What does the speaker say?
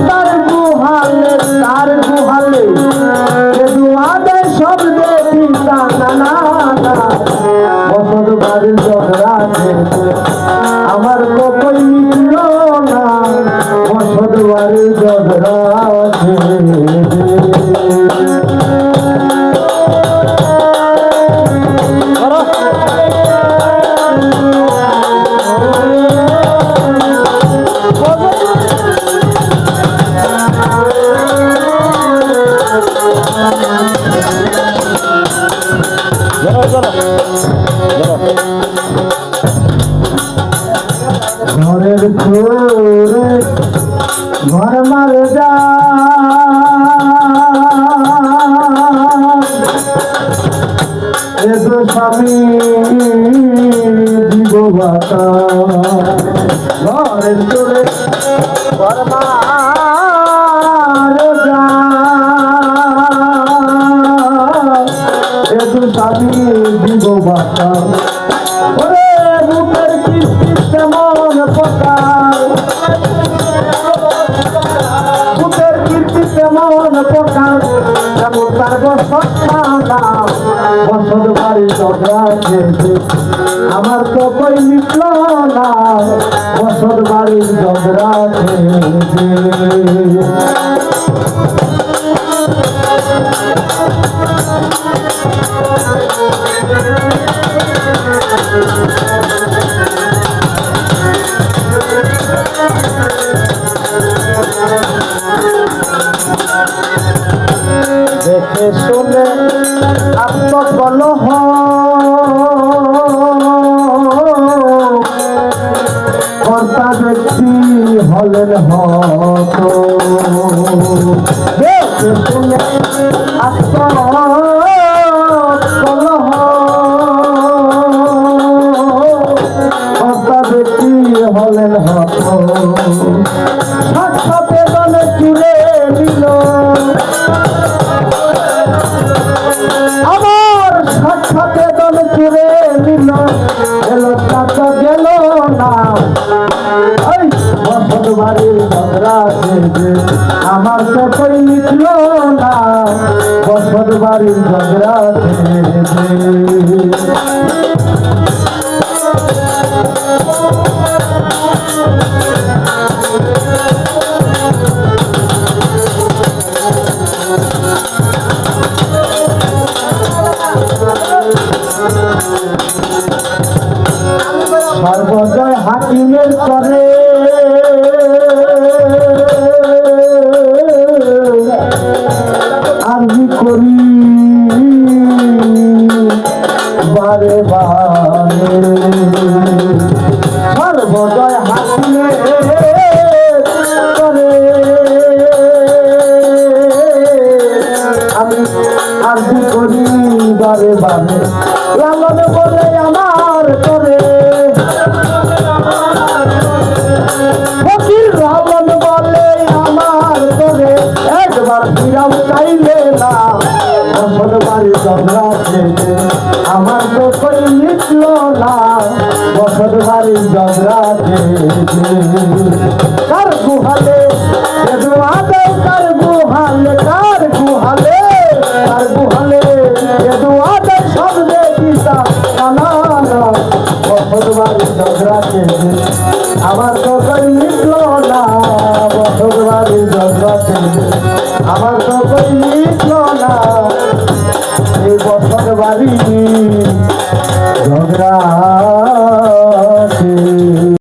তার গুহালে দুয়ারে সব দেখি না বসত বাড়ির ঝগড়া আমার কই মিটল না বসত বাড়ির ঝগড়া ঘরের চোরে ঘর মারে যা এতো স্বামী দিব বাতা ঘরের চোরে ঘর মারে যা এতো স্বামী দিব বাতা বসত বাড়ি ঝগড়া আমার তো কই মিটল না বসত বাড়ির ঝগড়া দেখে শুনে আত্মকলহ কর্তা ব্যক্তি হলেন হত দেখে শুনে আত্মকলহ কর্তা ব্যক্তি হলেন হত সাথে দলে চুরে নিল আমার সাথে দল চুরে নিল এলো টাকা গেল না বসত বাড়ির ঝগড়া আমার তো কই মিটল না বসত বাড়ির ঝগড়া সর্বজয় হাকিমের করে আরজি করি বারে বারে সর্বজয় হাকিমের করে আমি আরজি করি বারে বারে লালন বলে আমার করে রাবণ বলে আমার করে একবার ফিরাও চাইলে না বসত বাড়ি ঝগড়া আমার তো কই মিটল না বসত বাড়ি ঝগড়া কার গুহালে কার গুহালে কার গুহালে কার গুহালে সব দেখি না বসত বাড়ি ঝগড়া আমার তো কই মিটল না বসত বাড়ি ঝগড়া আমার তো কই মিটল না এই বসত বাড়ি ঝগড়া